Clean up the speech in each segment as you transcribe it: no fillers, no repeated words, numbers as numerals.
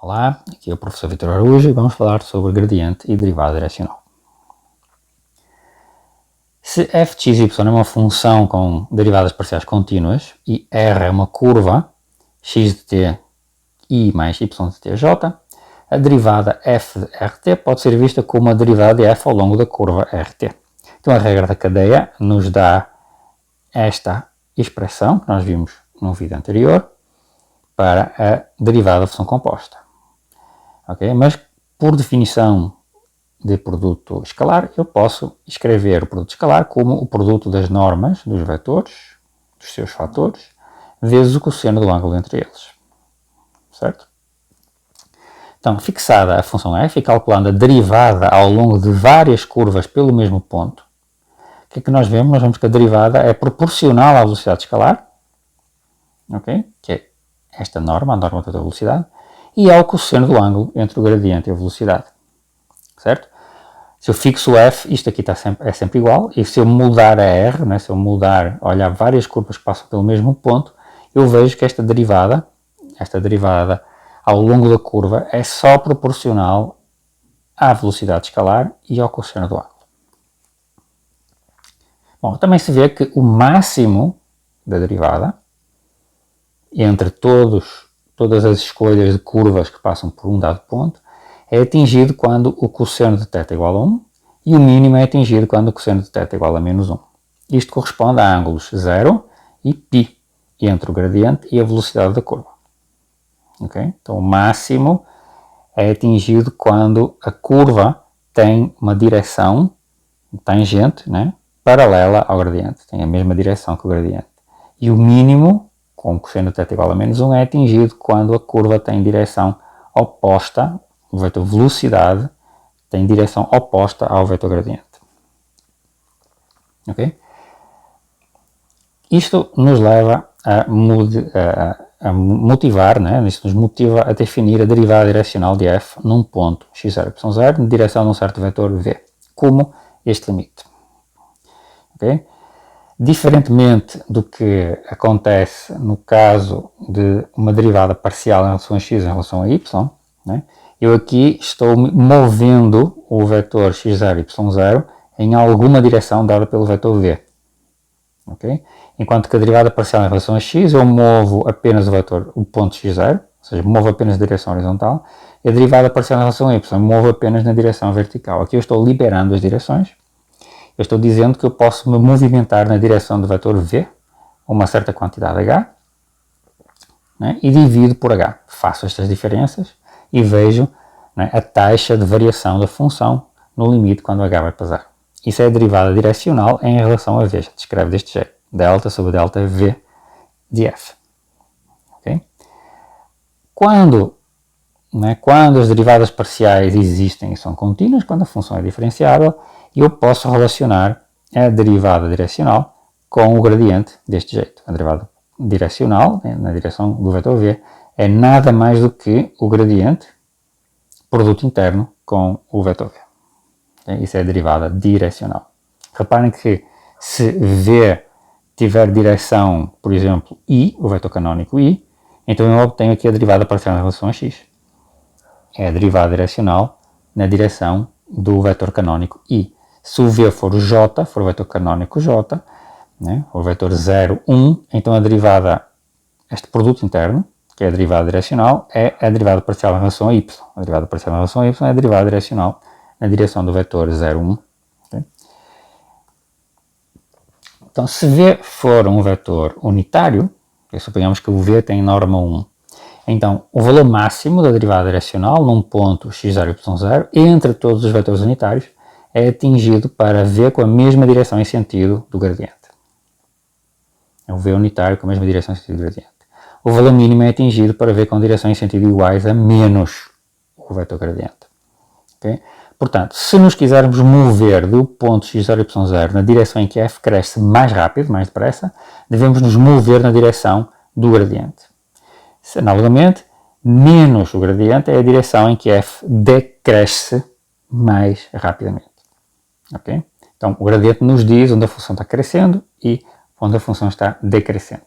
Olá, aqui é o professor Vitor Araújo e vamos falar sobre gradiente e derivada direcional. Se f de xy é uma função com derivadas parciais contínuas e r é uma curva, x de t i mais y de tj, a derivada f de rt pode ser vista como a derivada de f ao longo da curva rt. Então a regra da cadeia nos dá esta expressão que nós vimos no vídeo anterior para a derivada da função composta. Okay? Mas, por definição de produto escalar, eu posso escrever o produto escalar como o produto das normas dos vetores, dos seus fatores, vezes o cosseno do ângulo entre eles. Certo? Então, fixada a função f e calculando a derivada ao longo de várias curvas pelo mesmo ponto, o que é que nós vemos? Nós vemos que a derivada é proporcional à velocidade escalar, okay? Que é esta norma, a norma da velocidade, e ao cosseno do ângulo entre o gradiente e a velocidade. Certo? Se eu fixo o f, isto aqui é sempre igual, e se eu mudar a r, né, se eu olhar várias curvas que passam pelo mesmo ponto, eu vejo que esta derivada ao longo da curva é só proporcional à velocidade escalar e ao cosseno do ângulo. Bom, também se vê que o máximo da derivada entre todas as escolhas de curvas que passam por um dado ponto é atingido quando o cosseno de θ é igual a 1 e o mínimo é atingido quando o cosseno de θ é igual a menos 1. Isto corresponde a ângulos 0 e π entre o gradiente e a velocidade da curva. Okay? Então o máximo é atingido quando a curva tem uma direção tangente, né, paralela ao gradiente, tem a mesma direção que o gradiente. E o mínimo, com o cosseno de θ igual a menos 1, é atingido quando a curva tem direção oposta, o vetor velocidade tem direção oposta ao vetor gradiente. Okay? Isto nos leva a motivar, né? Isto nos motiva a definir a derivada direcional de f num ponto x0, y0, na direção de um certo vetor v, como este limite. Okay? Diferentemente do que acontece no caso de uma derivada parcial em relação a x em relação a y, né? Eu aqui estou movendo o vetor x0, y0 em alguma direção dada pelo vetor v. Okay? Enquanto que a derivada parcial em relação a x, eu movo apenas o ponto x0, ou seja, movo apenas na direção horizontal, e a derivada parcial em relação a y, movo apenas na direção vertical. Aqui eu estou liberando as direções, eu estou dizendo que eu posso me movimentar na direção do vetor v, uma certa quantidade h, né, e divido por h. Faço estas diferenças e vejo, né, a taxa de variação da função no limite quando h vai para 0. Isso é a derivada direcional em relação a v. Já se escreve deste jeito. Delta sobre delta v de f. Okay? Quando as derivadas parciais existem e são contínuas, quando a função é diferenciável, eu posso relacionar a derivada direcional com o gradiente deste jeito. A derivada direcional, na direção do vetor v, é nada mais do que o gradiente, produto interno, com o vetor v. Okay? Isso é a derivada direcional. Reparem que se v tiver direção, por exemplo, i, o vetor canónico i, então eu obtenho aqui a derivada parcial em relação a x. É a derivada direcional na direção do vetor canónico i. Se o v for o j, for o vetor canónico j, né, o vetor 0, 1, então a derivada, este produto interno, que é a derivada direcional, é a derivada parcial em relação a y. A derivada parcial em relação a y é a derivada direcional na direção do vetor 0, 1. Okay? Então, se v for um vetor unitário, suponhamos que o v tem norma 1, então o valor máximo da derivada direcional num ponto x0, y0, entre todos os vetores unitários, é atingido para v com a mesma direção e sentido do gradiente. É o v unitário com a mesma direção e sentido do gradiente. O valor mínimo é atingido para v com direção e sentido iguais a menos o vetor gradiente. Okay? Portanto, se nos quisermos mover do ponto x0, y0 na direção em que f cresce mais rápido, mais depressa, devemos nos mover na direção do gradiente. Análogamente, menos o gradiente é a direção em que f decresce mais rapidamente. Okay? Então, o gradiente nos diz onde a função está crescendo e onde a função está decrescendo.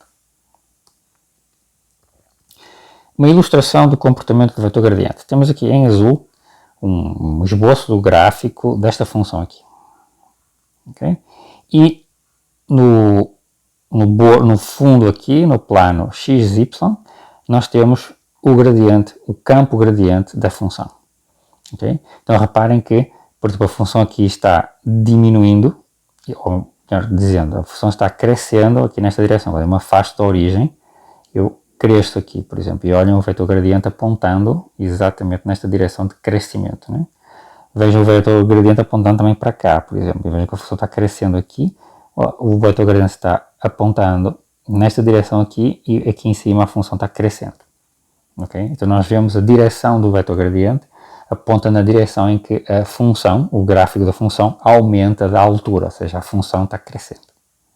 uma ilustração do comportamento do vetor gradiente. Temos aqui em azul um esboço do gráfico desta função aqui. Okay? E no fundo aqui, no plano x, y, nós temos o gradiente, o campo gradiente da função. Okay? Então reparem que, por exemplo, a função aqui está diminuindo, ou melhor dizendo, a função está crescendo aqui nesta direção. Quando eu me afasto da origem, eu cresço aqui, por exemplo, e olhem o vetor gradiente apontando exatamente nesta direção de crescimento. Né? Vejam o vetor gradiente apontando também para cá, por exemplo, e vejam que a função está crescendo aqui, o vetor gradiente está apontando nesta direção aqui e aqui em cima a função está crescendo. Okay? Então nós vemos a direção do vetor gradiente aponta na direção em que a função, o gráfico da função, aumenta da altura, ou seja, a função está crescendo.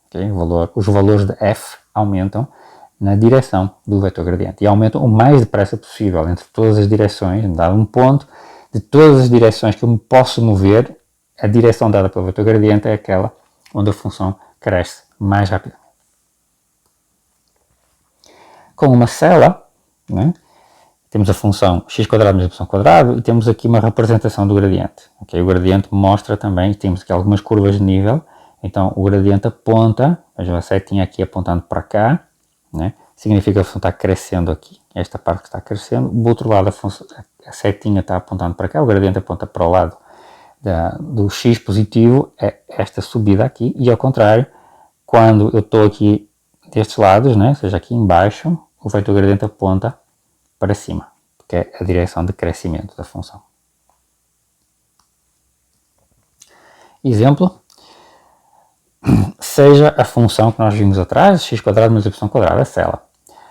Okay? Os valores de f aumentam na direção do vetor gradiente e aumentam o mais depressa possível entre todas as direções, dado um ponto, de todas as direções que eu me posso mover, a direção dada pelo vetor gradiente é aquela onde a função cresce mais rapidamente. Com uma cela, né, temos a função x² mais y² e temos aqui uma representação do gradiente. Okay? O gradiente mostra também, temos aqui algumas curvas de nível, então o gradiente aponta, vejam a setinha aqui apontando para cá, né? Significa que a função está crescendo aqui, esta parte que está crescendo, do outro lado a setinha está apontando para cá, o gradiente aponta para o lado do x positivo, é esta subida aqui, e ao contrário, quando eu estou aqui destes lados, né, seja aqui embaixo, o vetor gradiente aponta para cima, que é a direção de crescimento da função. Exemplo, seja a função que nós vimos atrás, x² mais y², a cela.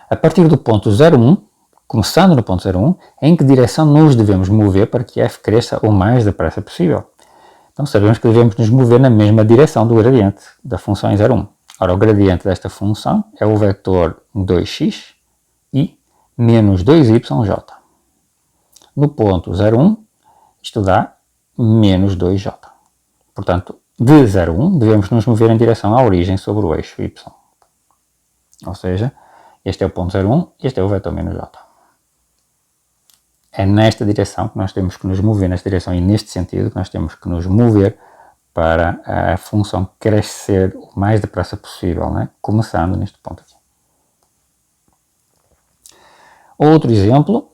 A partir do ponto 0,1, começando no ponto 0,1, em que direção nos devemos mover para que f cresça o mais depressa possível? Então sabemos que devemos nos mover na mesma direção do gradiente da função em 0,1. Ora, o gradiente desta função é o vetor 2x e menos 2yj. No ponto 0,1, isto dá menos 2j. Portanto, de 0,1 devemos nos mover em direção à origem sobre o eixo y. Ou seja, este é o ponto 0,1 e este é o vetor menos j. É nesta direção que nós temos que nos mover, nesta direção e neste sentido que nós temos que nos mover para a função crescer o mais depressa possível, né? Começando neste ponto aqui. Outro exemplo,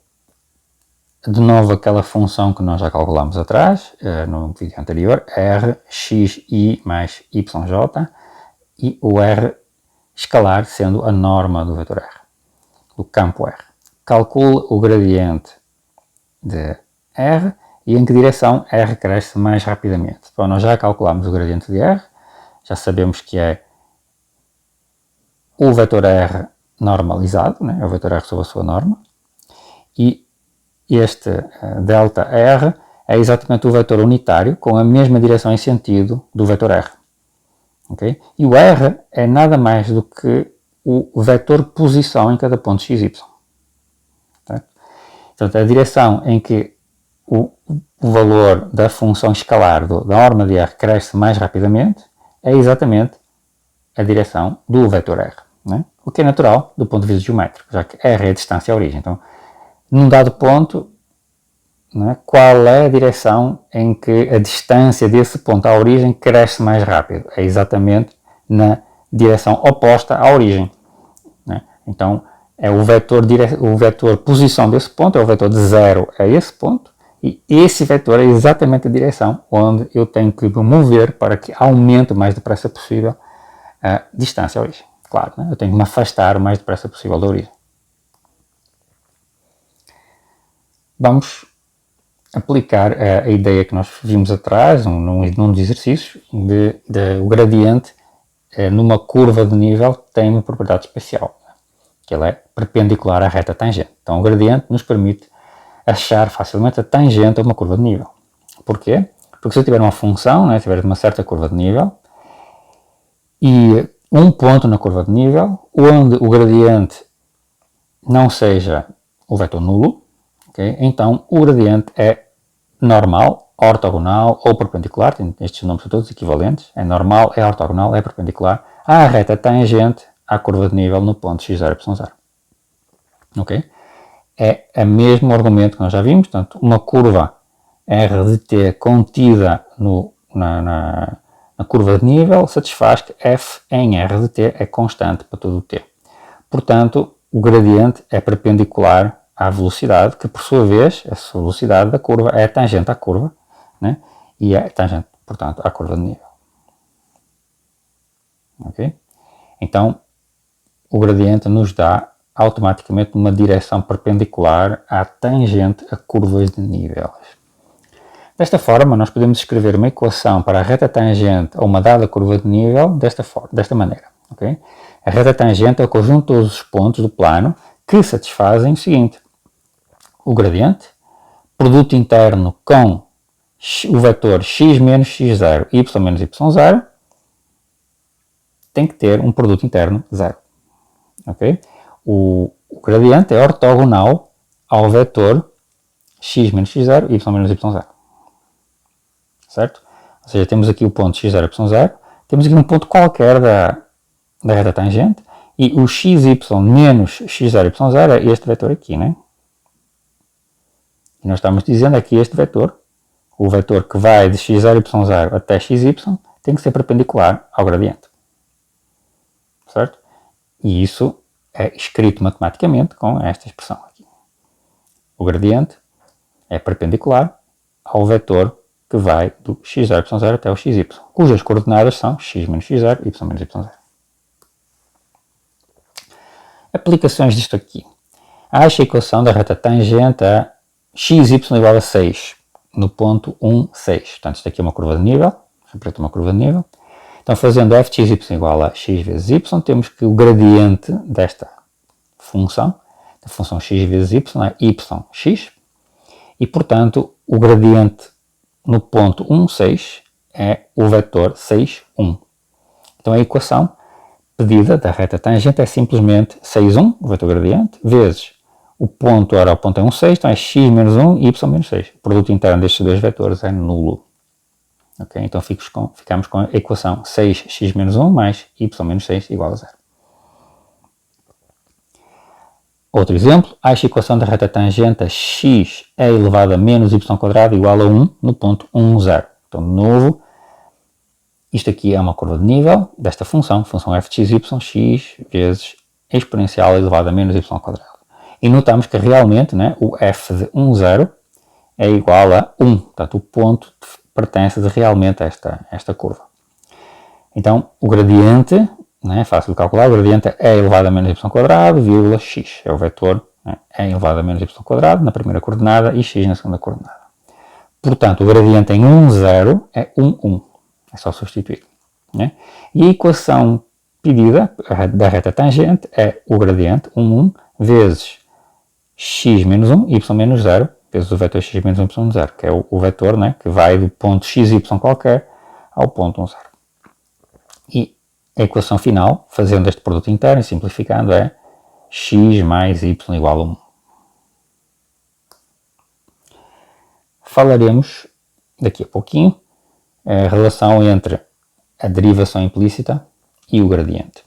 de novo aquela função que nós já calculamos atrás, no vídeo anterior, rxi mais yj, e o r escalar sendo a norma do vetor r, do campo r. Calcule o gradiente de r e em que direção r cresce mais rapidamente. Bom, nós já calculamos o gradiente de r, já sabemos que é o vetor r normalizado, né? É o vetor r sobre a sua norma, e este delta r é exatamente o vetor unitário com a mesma direção e sentido do vetor r. Okay? E o r é nada mais do que o vetor posição em cada ponto x, y. Tá? Portanto, a direção em que o valor da função escalar da norma de r cresce mais rapidamente é exatamente a direção do vetor r. Né? O que é natural do ponto de vista geométrico, já que r é a distância à origem. Então, num dado ponto, né, qual é a direção em que a distância desse ponto à origem cresce mais rápido? É exatamente na direção oposta à origem. Né? Então, é o vetor posição desse ponto, é o vetor de 0 a esse ponto, e esse vetor é exatamente a direção onde eu tenho que me mover para que aumente o mais depressa possível a distância à origem. Claro, né? Eu tenho que me afastar o mais depressa possível da origem. Vamos aplicar a ideia que nós vimos atrás, num dos exercícios, de o gradiente numa curva de nível tem uma propriedade especial, que ele é perpendicular à reta tangente. Então o gradiente nos permite achar facilmente a tangente a uma curva de nível. Porquê? Porque se eu tiver uma função, né, tiver uma certa curva de nível, e um ponto na curva de nível, onde o gradiente não seja o vetor nulo, okay? Então o gradiente é normal, ortogonal ou perpendicular, estes nomes são todos equivalentes, é normal, é ortogonal, é perpendicular à reta tangente à curva de nível no ponto x0, y0. Okay? é o mesmo argumento que nós já vimos, portanto, uma curva R de t contida na curva de nível satisfaz que f em R de t é constante para todo o t. Portanto, o gradiente é perpendicular à velocidade, que por sua vez, essa velocidade da curva é tangente à curva, né? E é tangente, portanto, à curva de nível. Ok? Então, o gradiente nos dá automaticamente uma direção perpendicular à tangente a curvas de níveis. Desta forma, nós podemos escrever uma equação para a reta tangente a uma dada curva de nível desta maneira. Okay? A reta tangente é o conjunto de todos os pontos do plano que satisfazem o seguinte: o gradiente, produto interno com o vetor x menos x0, y menos y0, tem que ter um produto interno zero. Okay? O gradiente é ortogonal ao vetor x menos x0, y menos y0. Certo? Ou seja, temos aqui o ponto x0, y0, temos aqui um ponto qualquer da reta tangente, e o xy menos x0, y0 é este vetor aqui, né? E nós estamos dizendo aqui este vetor, o vetor que vai de x0, y0 até xy, tem que ser perpendicular ao gradiente. Certo? E isso é escrito matematicamente com esta expressão aqui. O gradiente é perpendicular ao vetor que vai do x0, y0 até o xy, cujas coordenadas são x menos x0, y menos y0. Aplicações disto aqui. Acha a equação da reta tangente a xy igual a 6, no ponto 1, 6. Portanto, isto aqui é uma curva de nível, representa uma curva de nível. Então, fazendo f de xy igual a x vezes y, temos que o gradiente desta função, da função x vezes y, é yx, e, portanto, o gradiente no ponto 1, 6 é o vetor 6, 1. Então, a equação pedida da reta tangente é simplesmente 6, 1, o vetor gradiente, vezes o ponto, ora, o ponto é 1, 6, então é x menos 1 e y menos 6. O produto interno destes dois vetores é nulo. Okay? Então ficamos com a equação 6x menos 1 mais y menos 6 igual a 0. Outro exemplo, acha a equação da reta tangente a x é elevado a menos y quadrado igual a 1 no ponto 1, 0. Então, de novo, isto aqui é uma curva de nível desta função f de xy, x vezes exponencial elevado a menos y quadrado. E notamos que realmente, né, o f de 1, 0 é igual a 1. Portanto, o ponto pertence realmente a esta curva. Então, o gradiente, né, é fácil de calcular, o gradiente é elevado a menos y quadrado, vírgula x. É o vetor, né, é elevado a menos y quadrado na primeira coordenada e x na segunda coordenada. Portanto, o gradiente em 1, 0 é 1, 1. É só substituir. Né? E a equação pedida da reta tangente é o gradiente 1, 1 vezes x menos 1, y menos 0, vezes o vetor x menos y 0, que é o vetor, né, que vai do ponto xy qualquer ao ponto 1, 0. E a equação final, fazendo este produto interno e simplificando, é x mais y igual a 1. Falaremos daqui a pouquinho a relação entre a derivação implícita e o gradiente.